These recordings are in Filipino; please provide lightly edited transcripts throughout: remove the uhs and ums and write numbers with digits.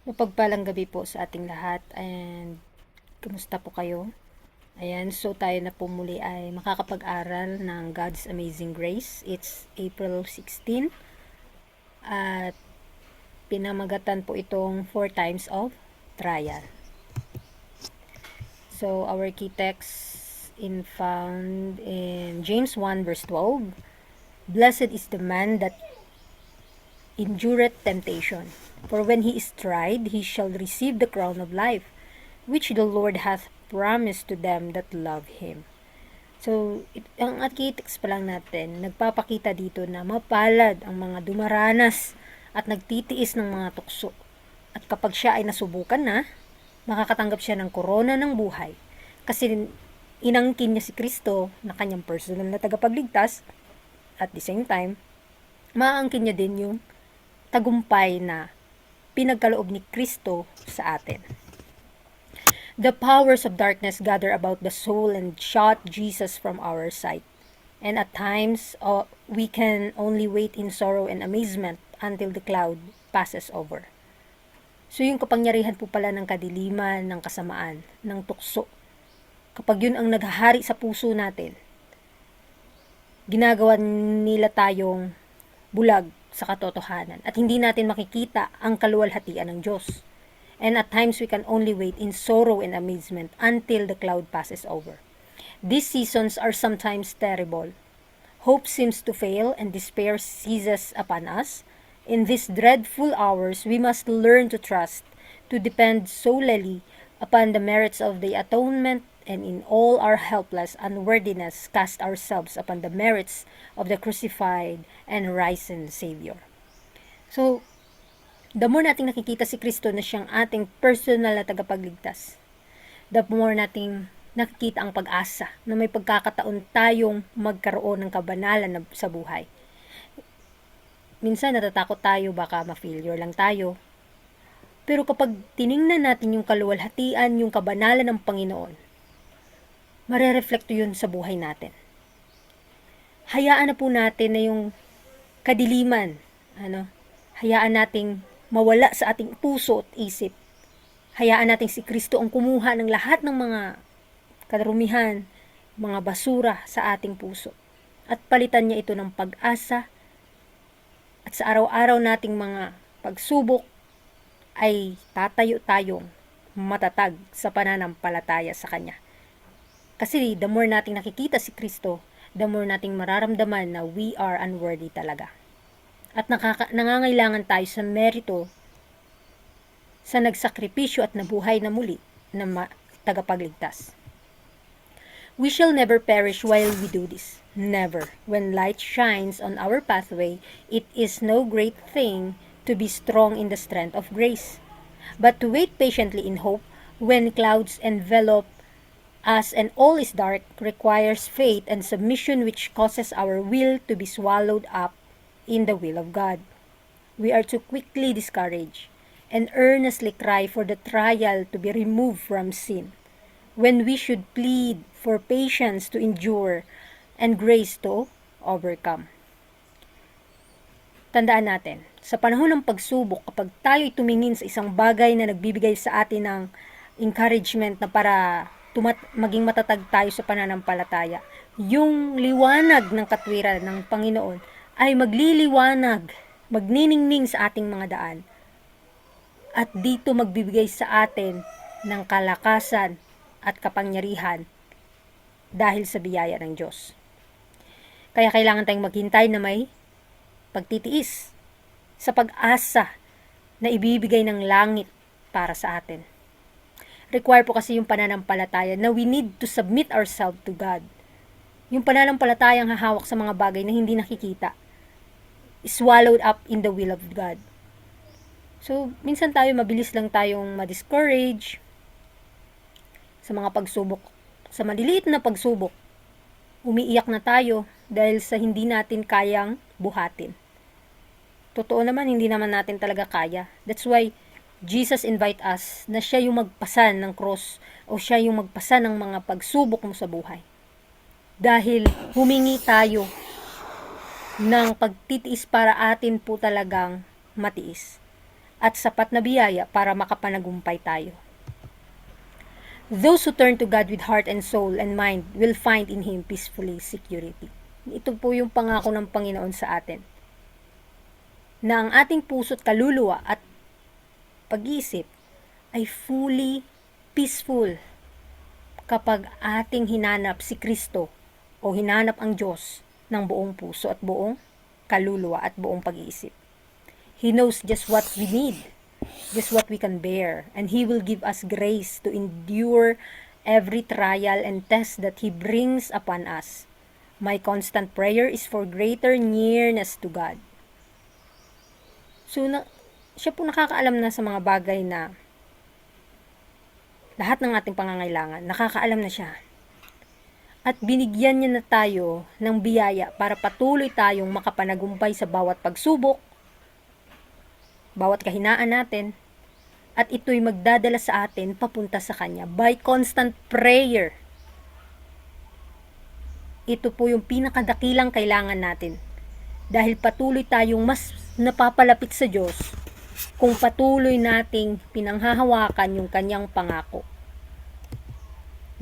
Mapagpalang gabi po sa ating lahat and kumusta po kayo? Ayan, so tayo na po muli ay makakapag-aral ng God's Amazing Grace. It's April 16 at pinamagatan po itong 4 times of trial. So our key text found in James 1 verse 12. Blessed is the man that endureth temptation, for when he is tried, he shall receive the crown of life, which the Lord hath promised to them that love Him. So, ang architects pa lang natin, nagpapakita dito na mapalad ang mga dumaranas at nagtitiis ng mga tukso. At kapag siya ay nasubukan na, makakatanggap siya ng korona ng buhay. Kasi inangkin niya si Kristo na kanyang personal na tagapagligtas, at the same time, maangkin niya din yung tagumpay na pinagkaloob ni Kristo sa atin. The powers of darkness gather about the soul and shut Jesus from our sight. And at times, we can only wait in sorrow and amazement until the cloud passes over. So yung kapangyarihan po pala ng kadiliman, ng kasamaan, ng tukso, kapag yun ang naghahari sa puso natin, ginagawa nila tayong bulag sa katotohanan at hindi natin makikita ang kaluwalhatian ng Diyos. And at times we can only wait in sorrow and amazement until the cloud passes over. These seasons are sometimes terrible. Hope seems to fail and despair seizes upon us. In these dreadful hours, we must learn to trust, to depend solely upon the merits of the atonement, and in all our helpless unworthiness cast ourselves upon the merits of the crucified and risen Savior. So, the more nating nakikita si Kristo na siyang ating personal na tagapagligtas, the more nating nakikita ang pag-asa na may pagkakataon tayong magkaroon ng kabanalan sa buhay. Minsan natatakot tayo, baka ma-failure lang tayo. Pero kapag tiningnan natin yung kaluwalhatian, yung kabanalan ng Panginoon, marereflekto yun sa buhay natin. Hayaan na po natin na yung kadiliman, hayaan nating mawala sa ating puso at isip. Hayaan nating si Kristo ang kumuha ng lahat ng mga karumihan, mga basura sa ating puso. At palitan niya ito ng pag-asa. At sa araw-araw nating mga pagsubok ay tatayo tayong matatag sa pananampalataya sa Kanya. Kasi the more nating nakikita si Kristo, the more nating mararamdaman na we are unworthy talaga. At nangangailangan tayo sa merito sa nagsakripisyo at nabuhay na muli na tagapagligtas. We shall never perish while we do this. Never. When light shines on our pathway, it is no great thing to be strong in the strength of grace, but to wait patiently in hope when clouds envelop us and all is dark requires faith and submission, which causes our will to be swallowed up in the will of God. We are to quickly discourage and earnestly cry for the trial to be removed from sin, when we should plead for patience to endure and grace to overcome. Tandaan natin, sa panahon ng pagsubok, kapag tayo'y tumingin sa isang bagay na nagbibigay sa atin ng encouragement na para maging matatag tayo sa pananampalataya, yung liwanag ng katwiran ng Panginoon ay magliliwanag, magniningning sa ating mga daan. At dito magbibigay sa atin ng kalakasan at kapangyarihan dahil sa biyaya ng Diyos. Kaya kailangan tayong maghintay na may pagtitiis sa pag-asa na ibibigay ng langit para sa atin. Require po kasi yung pananampalataya na we need to submit ourselves to God. Yung pananampalatayang hahawak sa mga bagay na hindi nakikita, swallowed up in the will of God. So, minsan tayo mabilis lang tayong ma-discourage sa mga pagsubok. Sa maliliit na pagsubok, umiiyak na tayo dahil sa hindi natin kayang buhatin. Totoo naman, hindi naman natin talaga kaya. That's why Jesus invite us na siya yung magpasan ng cross o siya yung magpasan ng mga pagsubok mo sa buhay. Dahil humingi tayo ng pagtitiis para atin po talagang matiis. at sapat na biyaya para makapanagumpay tayo. Those who turn to God with heart and soul and mind will find in Him peacefully security. Ito po yung pangako ng Panginoon sa atin. Na ang ating puso't kaluluwa at pag-iisip ay fully peaceful kapag ating hinanap si Kristo o hinanap ang Diyos ng buong puso at buong kaluluwa at buong pag-iisip. He knows just what we need, just what we can bear, and He will give us grace to endure every trial and test that He brings upon us. My constant prayer is for greater nearness to God. So, siya po nakakaalam na sa mga bagay na lahat ng ating pangangailangan, nakakaalam na siya. At binigyan niya na tayo ng biyaya para patuloy tayong makapanagumpay sa bawat pagsubok, bawat kahinaan natin, at ito'y magdadala sa atin papunta sa Kanya by constant prayer. Ito po yung pinakadakilang kailangan natin dahil patuloy tayong mas napapalapit sa Diyos kung patuloy nating pinanghahawakan yung Kanyang pangako.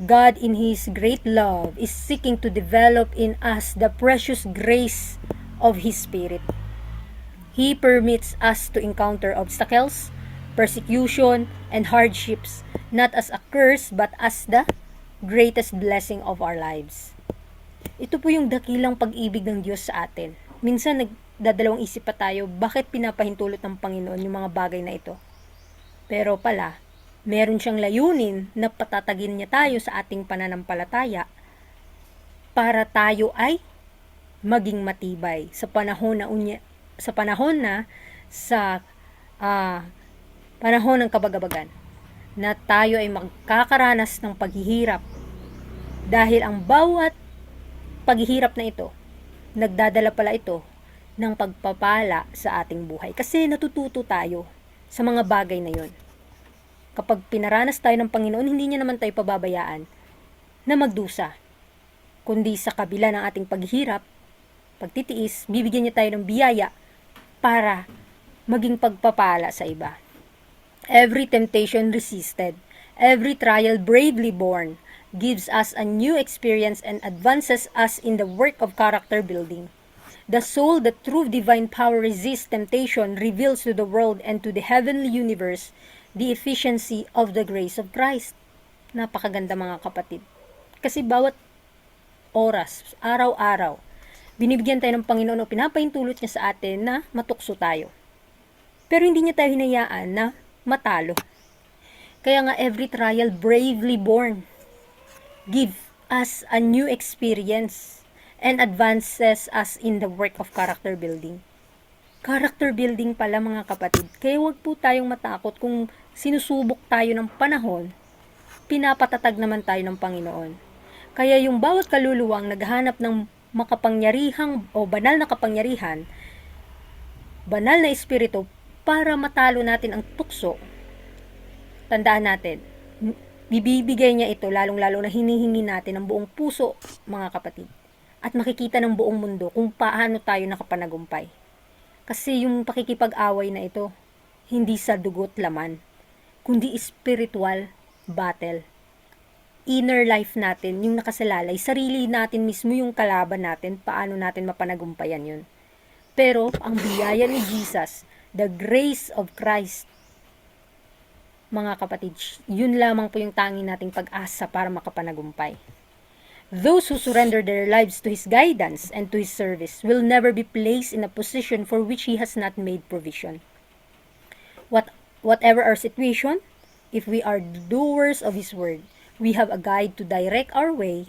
God in His great love is seeking to develop in us the precious grace of His Spirit. He permits us to encounter obstacles, persecution, and hardships, not as a curse but as the greatest blessing of our lives. Ito po yung dakilang pag-ibig ng Diyos sa atin. Minsan nagdadalawang isip pa tayo, bakit pinapahintulot ng Panginoon yung mga bagay na ito? Pero pala, meron siyang layunin na patatagin niya tayo sa ating pananampalataya para tayo ay maging matibay sa panahon ng kabagabagan, na tayo ay magkakaranas ng paghihirap dahil ang bawat paghihirap na ito, nagdadala pala ito ng pagpapala sa ating buhay kasi natututo tayo sa mga bagay na yon. Kapag pinaranas tayo ng Panginoon, hindi niya naman tayo pababayaan na magdusa. Kundi sa kabila ng ating paghihirap, pagtitiis, bibigyan niya tayo ng biyaya para maging pagpapala sa iba. Every temptation resisted, every trial bravely borne, gives us a new experience and advances us in the work of character building. The soul that through divine power resists temptation reveals to the world and to the heavenly universe the efficiency of the grace of Christ. Napakaganda mga kapatid. Kasi bawat oras, araw-araw, binibigyan tayo ng Panginoon o pinapahintulot niya sa atin na matukso tayo. Pero hindi niya tayo hinayaan na matalo. Kaya nga every trial bravely borne give us a new experience and advances us in the work of character building. Character building pala mga kapatid. Kaya wag po tayong matakot kung sinusubok tayo ng panahon, pinapatatag naman tayo ng Panginoon. Kaya yung bawat kaluluwang naghahanap ng makapangyarihang o banal na kapangyarihan, banal na espiritu para matalo natin ang tukso, tandaan natin, bibigay niya ito lalong-lalo na hinihingi natin ng buong puso mga kapatid. At makikita ng buong mundo kung paano tayo nakapanagumpay. Kasi yung pakikipag-away na ito, hindi sa dugo't laman, kundi spiritual battle. Inner life natin, yung nakasalalay, sarili natin mismo yung kalaban natin, paano natin mapanagumpayan yun. Pero, ang biyaya ni Jesus, the grace of Christ, mga kapatid, yun lamang po yung tanging nating pag-asa para makapanagumpay. Those who surrender their lives to His guidance and to His service will never be placed in a position for which He has not made provision. Whatever our situation, if we are doers of His word, we have a guide to direct our way.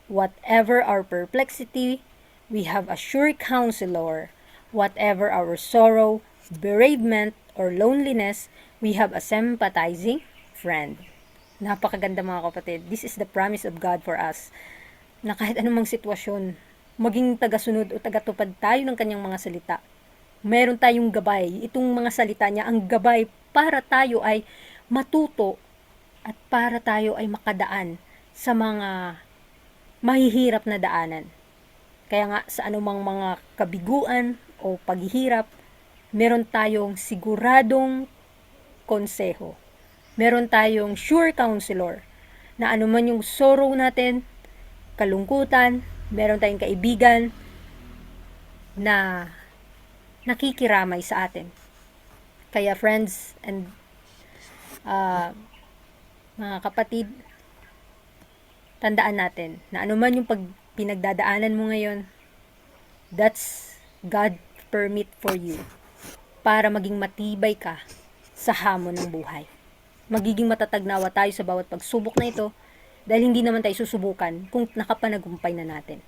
Whatever our perplexity, we have a sure counselor. Whatever our sorrow, bereavement, or loneliness, we have a sympathizing friend. Napakaganda mga kapatid. This is the promise of God for us. Na kahit anumang sitwasyon, maging tagasunod o tagatupad tayo ng kanyang mga salita. Meron tayong gabay. Itong mga salita niya, ang gabay para tayo ay matuto at para tayo ay makadaan sa mga mahihirap na daanan. Kaya nga sa anumang mga kabiguan o paghihirap, meron tayong siguradong konseho. Meron tayong sure counselor na anuman yung sorrow natin, kalungkutan, meron tayong kaibigan na nakikiramay sa atin. Kaya friends and mga kapatid, tandaan natin na anuman yung pinagdadaanan mo ngayon, that's God permit for you para maging matibay ka sa hamon ng buhay. Magiging matatagnawa tayo sa bawat pagsubok na ito dahil hindi naman tayo susubukan kung nakapanagumpay na natin.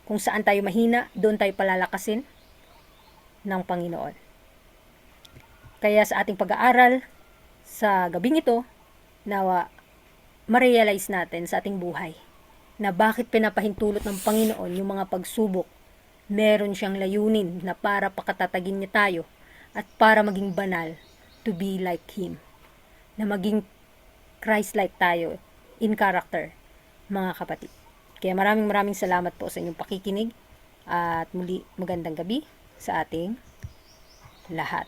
Kung saan tayo mahina, doon tayo palalakasin ng Panginoon. Kaya sa ating pag-aaral sa gabing ito, nawa ma-realize natin sa ating buhay na bakit pinapahintulot ng Panginoon yung mga pagsubok. Meron siyang layunin na para pakatatagin niya tayo at para maging banal, to be like Him. Na maging Christ-like tayo in character, mga kapatid. Kaya maraming salamat po sa inyong pakikinig at muli magandang gabi sa ating lahat.